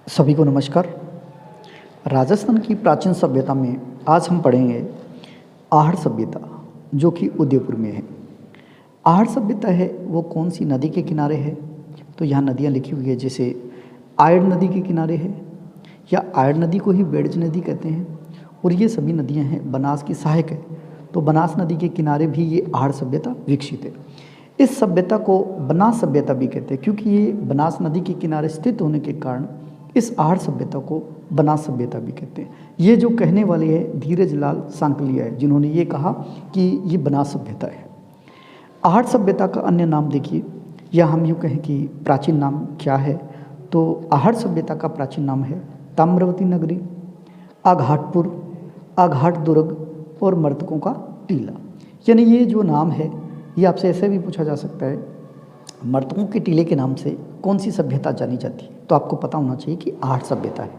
सभी को नमस्कार। राजस्थान की प्राचीन सभ्यता में आज हम पढ़ेंगे आहड़ सभ्यता, जो कि उदयपुर में है। आहड़ सभ्यता है वो कौन सी नदी के किनारे है? तो यहाँ नदियाँ लिखी हुई है, जैसे आयड़ नदी के किनारे है, या आयड़ नदी को ही बेड़ज नदी कहते हैं। और ये सभी नदियाँ हैं बनास की सहायक है, तो बनास नदी के किनारे भी ये आहड़ सभ्यता विकसित है। इस सभ्यता को बनास सभ्यता भी कहते हैं, क्योंकि ये बनास नदी के किनारे स्थित होने के कारण इस आहड़ सभ्यता को बनास सभ्यता भी कहते हैं। ये जो कहने वाले हैं धीरज लाल सांकलिया है, जिन्होंने ये कहा कि ये बनास सभ्यता है। आहड़ सभ्यता का अन्य नाम देखिए, या हम यूँ कहें कि प्राचीन नाम क्या है, तो आहड़ सभ्यता का प्राचीन नाम है ताम्रवती नगरी, आघाटपुर, आघाट दुर्ग और मर्तकों का टीला। यानी ये जो नाम है ये आपसे ऐसे भी पूछा जा सकता है, मर्तकों के टीले के नाम से कौन सी सभ्यता जानी जाती है? तो आपको पता होना चाहिए कि आहड़ सभ्यता है।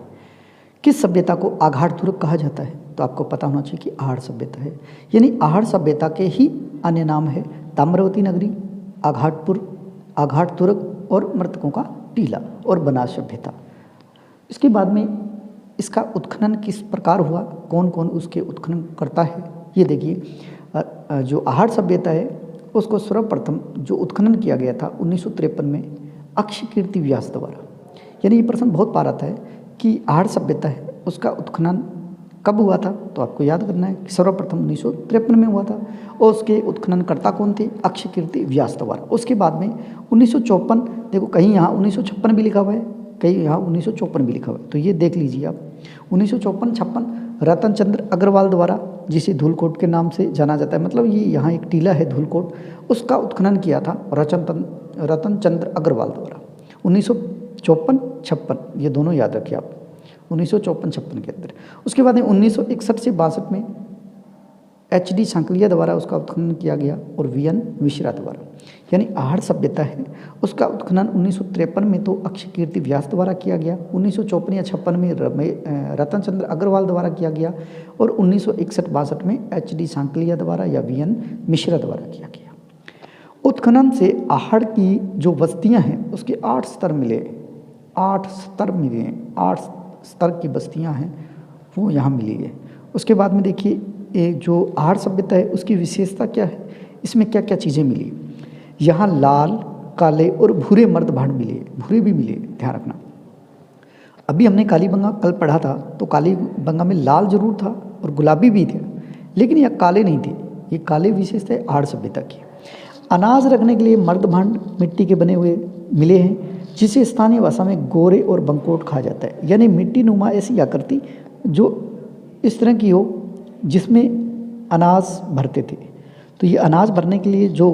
किस सभ्यता को आघाट दुर्ग कहा जाता है? तो आपको पता होना चाहिए कि आहड़ सभ्यता है। यानी आहड़ सभ्यता के ही अन्य नाम है ताम्रवती नगरी, आघाटपुर, आघाट दुर्ग और मृतकों का टीला और बनास सभ्यता। इसके बाद में इसका उत्खनन किस प्रकार हुआ, कौन कौन उसके उत्खनन करता है, ये देखिए। जो आहड़ सभ्यता है उसको सर्वप्रथम जो उत्खनन किया गया था 1953 में अक्षय कीर्ति व्यास द्वारा। यानी ये प्रश्न बहुत बार आता है कि आहड़ सभ्यता है उसका उत्खनन कब हुआ था? तो आपको याद करना है कि सर्वप्रथम 1953 में हुआ था, और उसके उत्खननकर्ता कौन थे? अक्षय कीर्ति व्यास द्वारा। उसके बाद में 1954, देखो कहीं यहाँ 1956 भी लिखा हुआ है, कहीं यहाँ 1954 भी लिखा हुआ है, तो ये देख लीजिए आप। 1954-56 रतन चंद्र अग्रवाल द्वारा, जिसे धूलकोट के नाम से जाना जाता है, मतलब ये यहाँ एक टीला है धूलकोट, उसका उत्खनन किया था रतन चंद्र अग्रवाल द्वारा 1954-56, ये दोनों याद रखिए आप, 1954-56 के अंदर। उसके बाद में 1961 से 62 में HD सांकलिया द्वारा उसका उत्खनन किया गया, और VN मिश्रा द्वारा। यानी आहड़ सभ्यता है उसका उत्खनन 1953 में तो अक्षय कीर्ति व्यास द्वारा किया गया, 1954 या 56 में रतन चंद्र अग्रवाल द्वारा किया गया, और 1961-62 में HD सांकलिया द्वारा या VN मिश्रा द्वारा किया गया। उत्खनन से आहड़ की जो बस्तियां हैं उसके 8 स्तर मिले, 8 स्तर मिले, 8 स्तर की बस्तियां हैं वो यहाँ मिली है। उसके बाद में देखिए ये जो आहड़ सभ्यता है उसकी विशेषता क्या है, इसमें क्या क्या चीज़ें मिली। यहाँ लाल, काले और भूरे मर्द भांड मिले, भूरे भी मिले, ध्यान रखना। अभी हमने कालीबंगा कल पढ़ा था, तो कालीबंगा में लाल जरूर था और गुलाबी भी थे, लेकिन यह काले नहीं थे। ये काले विशेषता है आहड़ सभ्यता की। अनाज रखने के लिए मर्द भांड मिट्टी के बने हुए मिले हैं, जिसे स्थानीय भाषा में गोरे और बंकोट कहा जाता है। यानी मिट्टी नुमा ऐसी आकृति जो इस तरह की हो जिसमें अनाज भरते थे। तो ये अनाज भरने के लिए जो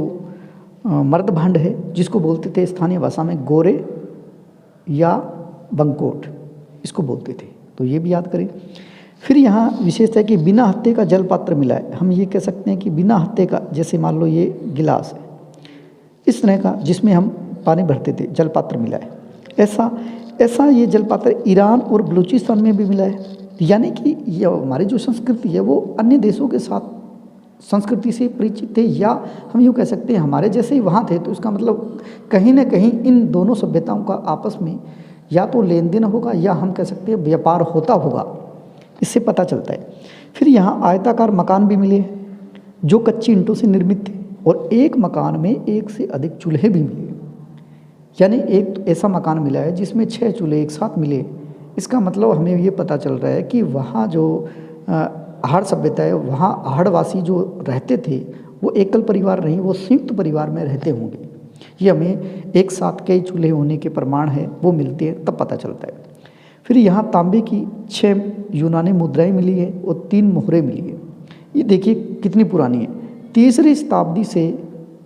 मर्द भांड है, जिसको बोलते थे स्थानीय भाषा में गोरे या बंकोट, इसको बोलते थे, तो ये भी याद करें। फिर यहाँ विशेषता है कि बिना हत्थे का जल पात्र मिला है। हम ये कह सकते हैं कि बिना हत्थे का, जैसे मान लो ये गिलास है इस तरह का जिसमें हम पानी भरते थे, जल पात्र मिला है। ऐसा ये जल पात्र ईरान और बलूचिस्तान में भी मिला है। यानी कि ये हमारी जो संस्कृति है वो अन्य देशों के साथ संस्कृति से परिचित थे, या हम यूँ कह सकते हैं हमारे जैसे ही वहाँ थे। तो इसका मतलब कहीं ना कहीं इन दोनों सभ्यताओं का आपस में या तो लेन देन होगा, या हम कह सकते हैं व्यापार होता होगा, इससे पता चलता है। फिर यहाँ आयताकार मकान भी मिले जो कच्ची ईंटों से निर्मित थे, और एक मकान में एक से अधिक चूल्हे भी मिले। यानी एक तो ऐसा मकान मिला है जिसमें 6 चूल्हे एक साथ मिले। इसका मतलब हमें ये पता चल रहा है कि वहाँ जो आहड़ सभ्यता है, वहाँ आहड़वासी जो रहते थे वो एकल परिवार नहीं, वो संयुक्त परिवार में रहते होंगे। ये हमें एक साथ कई चूल्हे होने के प्रमाण है वो मिलते हैं, तब पता चलता है। फिर यहाँ तांबे की 6 यूनानी मुद्राएं मिली है और 3 मोहरें मिली है। ये देखिए कितनी पुरानी है, 3री शताब्दी से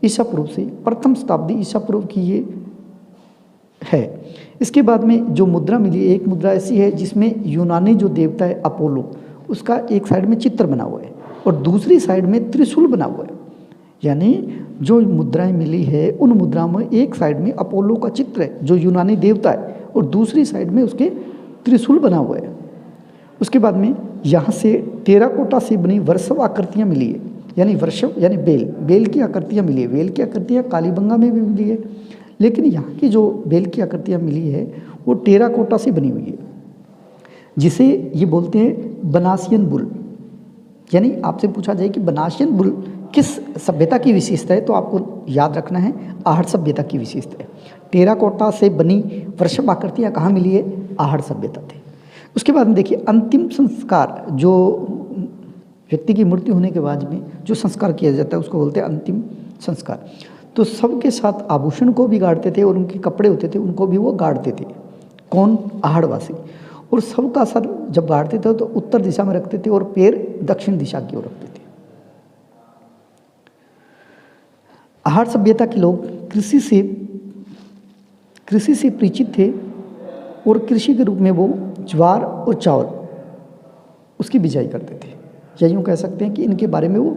ईसा पूर्व से 1म शताब्दी ईसा पूर्व की ये है। इसके बाद में जो मुद्रा मिली, एक मुद्रा ऐसी है जिसमें यूनानी जो देवता है अपोलो, उसका एक साइड में चित्र बना हुआ है और दूसरी साइड में त्रिशूल बना हुआ है। यानी जो मुद्राएं मिली है उन मुद्राओं में एक साइड में अपोलो का चित्र है जो यूनानी देवता है, और दूसरी साइड में उसके त्रिशूल बना हुआ है। उसके बाद में यहाँ से टेराकोटा से बनी वर्षव आकृतियाँ मिली है, यानी वर्षव यानी बेल की आकृतियाँ मिली है। बेल की आकृतियाँ कालीबंगा में भी मिली है, लेकिन यहाँ की जो बेल की आकृतियाँ मिली है वो टेराकोटा से बनी हुई है, जिसे ये बोलते हैं बनासियन बुल। यानी आपसे पूछा जाए कि बनासियन बुल किस सभ्यता की विशेषता है, तो आपको याद रखना है आहड़ सभ्यता की विशेषता है। टेराकोटा से बनी वृषभ आकृतियाँ कहाँ मिली है? आहड़ सभ्यता थी। उसके बाद में देखिए अंतिम संस्कार, जो व्यक्ति की मृत्यु होने के बाद में जो संस्कार किया जाता है उसको बोलते हैं अंतिम संस्कार। तो सबके साथ आभूषण को भी गाड़ते थे और उनके कपड़े होते थे उनको भी वो गाड़ते थे। कौन? आहड़वासी। और सबका सर जब गाड़ते थे तो उत्तर दिशा में रखते थे और पैर दक्षिण दिशा की ओर रखते थे। आहड़ सभ्यता के लोग कृषि से परिचित थे और कृषि के रूप में वो ज्वार और चावल उसकी बिजाई करते थे। या यूँ कह सकते हैं कि इनके बारे में वो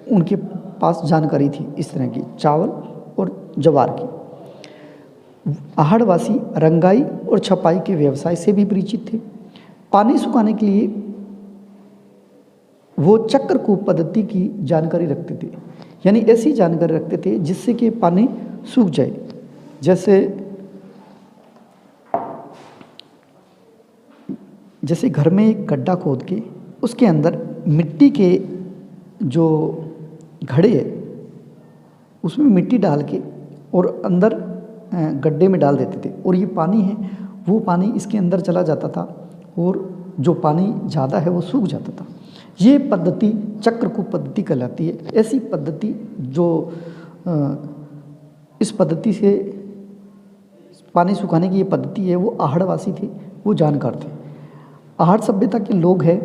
उनके पास जानकारी थी इस तरह की, चावल और ज्वार की। आहड़वासी रंगाई और छपाई के व्यवसाय से भी परिचित थे। पानी सुखाने के लिए वो चक्रकूप पद्धति की जानकारी रखते थे, यानी ऐसी जानकारी रखते थे जिससे कि पानी सूख जाए। जैसे घर में एक गड्ढा खोद के उसके अंदर मिट्टी के जो घड़े है उसमें मिट्टी डाल के और अंदर गड्ढे में डाल देते थे, और ये पानी है वो पानी इसके अंदर चला जाता था और जो पानी ज़्यादा है वो सूख जाता था। ये पद्धति चक्रकूप पद्धति कहलाती है। ऐसी पद्धति जो इस पद्धति से पानी सुखाने की ये पद्धति है वो आहड़वासी थे, वो जानकार थे। आहड़ सभ्यता के लोग हैं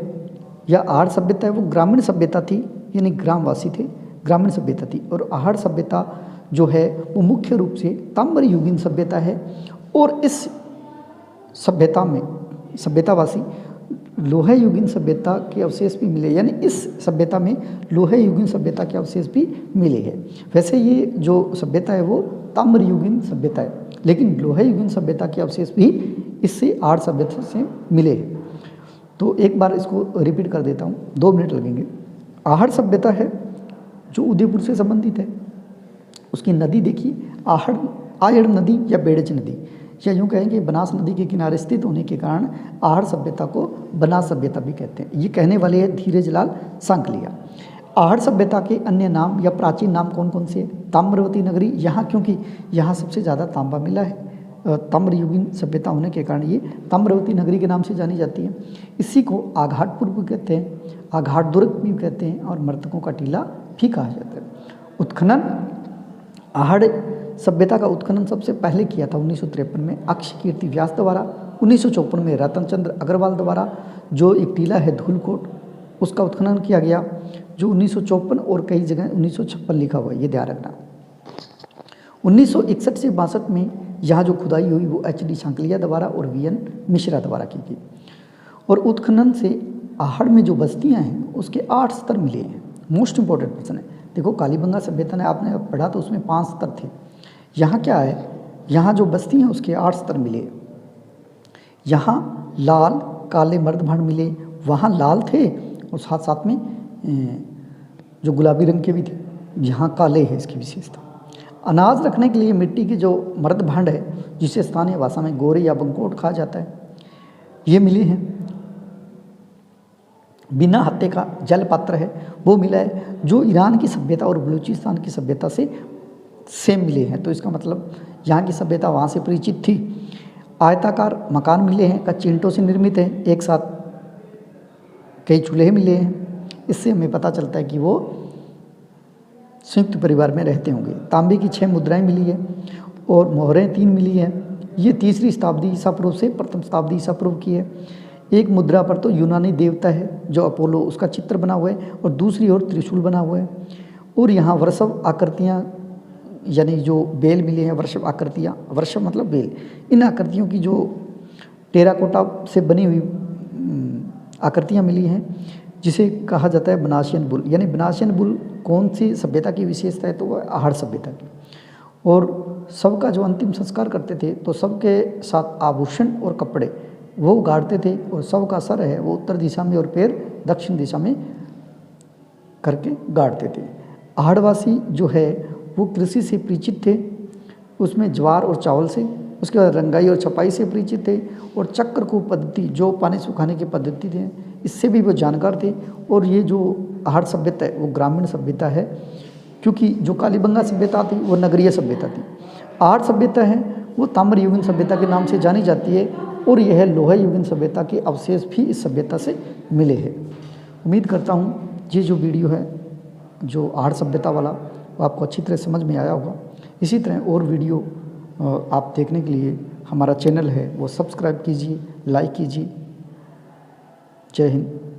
या आहड़ सभ्यता है वो ग्रामीण सभ्यता थी, यानी ग्रामवासी थे, ग्रामीण सभ्यता थी। और आहड़ सभ्यता जो है वो मुख्य रूप से ताम्र युगीन सभ्यता है। और इस सभ्यतावासी लोहे युगीन सभ्यता के अवशेष भी मिले, यानी इस सभ्यता में लोहे युगीन सभ्यता के अवशेष भी मिले हैं। वैसे ये जो सभ्यता है वो ताम्र युगीन सभ्यता है, लेकिन लोहे युगीन सभ्यता के अवशेष भी इससे आहड़ सभ्यता से मिले हैं। तो एक बार इसको रिपीट कर देता हूँ, 2 मिनट लगेंगे। आहड़ सभ्यता है जो उदयपुर से संबंधित है। उसकी नदी देखिए आयड़ नदी या बेड़च नदी, या यूँ कहेंगे बनास नदी के किनारे स्थित होने के कारण आहड़ सभ्यता को बनास सभ्यता भी कहते हैं। ये कहने वाले हैं धीरजलाल सांकलिया। आहड़ सभ्यता के अन्य नाम या प्राचीन नाम कौन कौन से हैं? ताम्रवती नगरी, यहाँ क्योंकि यहाँ सबसे ज़्यादा तांबा मिला है, ताम्र युगीन सभ्यता होने के कारण ये ताम्रवती नगरी के नाम से जानी जाती है। इसी को आघाटपुर भी कहते हैं, आघाट दुर्ग भी कहते हैं और मृतकों का टीला भी कहा जाता है। उत्खनन, आहड़ सभ्यता का उत्खनन सबसे पहले किया था 1953 में अक्ष कीर्ति व्यास द्वारा। 1954 में रतन चंद्र अग्रवाल द्वारा जो एक टीला है धूलकोट, उसका उत्खनन किया गया, जो 1954 और कई जगह 1956 लिखा हुआ है, ये ध्यान रखना। 1961 से 62 में यहाँ जो खुदाई हुई वो HD सांकलिया द्वारा और VN मिश्रा द्वारा की गई। और उत्खनन से आहड़ में जो बस्तियाँ हैं उसके 8 स्तर मिले हैं। मोस्ट इंपॉर्टेंट क्वेश्चन है। देखो कालीबंगा सभ्यता ने आपने पढ़ा तो उसमें 5 स्तर थे। यहाँ क्या है, यहाँ जो बस्ती हैं उसके 8 स्तर मिले। यहाँ लाल काले मर्दभांड मिले, वहाँ लाल थे और साथ साथ में जो गुलाबी रंग के भी थे, यहाँ काले है इसकी विशेषता। अनाज रखने के लिए मिट्टी के जो मर्दभांड है जिसे स्थानीय भाषा में गोरे या बंकोट कहा जाता है, ये मिले हैं। बिना हत्थे का जल पात्र है वो मिला है, जो ईरान की सभ्यता और बलूचिस्तान की सभ्यता से सेम मिले हैं। तो इसका मतलब यहाँ की सभ्यता वहाँ से परिचित थी। आयताकार मकान मिले हैं, कच्चे ईंटों से निर्मित हैं, एक साथ कई चूल्हे मिले हैं। इससे हमें पता चलता है कि वो संयुक्त परिवार में रहते होंगे। तांबे की 6 मुद्राएं मिली है और मोहरें 3 मिली हैं। ये 3री शताब्दी ईसा पूर्व से 1st शताब्दी ईसा पूर्व की है। एक मुद्रा पर तो यूनानी देवता है जो अपोलो, उसका चित्र बना हुआ है, और दूसरी ओर त्रिशूल बना हुआ है। और यहाँ वृषभ आकृतियाँ, यानी जो बेल मिले हैं, वृषभ आकृतियाँ, वृषभ मतलब बेल, इन आकृतियों की जो टेराकोटा से बनी हुई आकृतियाँ मिली हैं, जिसे कहा जाता है बनासियन बुल। यानी बनासियन बुल कौन सी सभ्यता की विशेषता है? तो वह आहड़ सभ्यता की। और सबका जो अंतिम संस्कार करते थे तो सबके साथ आभूषण और कपड़े वो गाड़ते थे, और सबका सर है वो उत्तर दिशा में और पैर दक्षिण दिशा में करके गाड़ते थे। आहड़वासी जो है वो कृषि से परिचित थे, उसमें ज्वार और चावल से उसके बाद रंगाई और छपाई से परिचित थे, और चक्रकूप पद्धति जो पानी सुखाने की पद्धति थे इससे भी वो जानकार थे। और ये जो आहड़ सभ्यता है वो ग्रामीण सभ्यता है, क्योंकि जो कालीबंगा सभ्यता थी वो नगरीय सभ्यता थी। आहड़ सभ्यता है वो ताम्रयुगीन सभ्यता के नाम से जानी जाती है, और यह लोहा युगीन सभ्यता के अवशेष भी इस सभ्यता से मिले हैं। उम्मीद करता हूँ ये जो वीडियो है जो आहड़ सभ्यता वाला वो आपको अच्छी तरह समझ में आया होगा। इसी तरह और वीडियो आप देखने के लिए हमारा चैनल है वो सब्सक्राइब कीजिए, लाइक कीजिए। जय हिंद।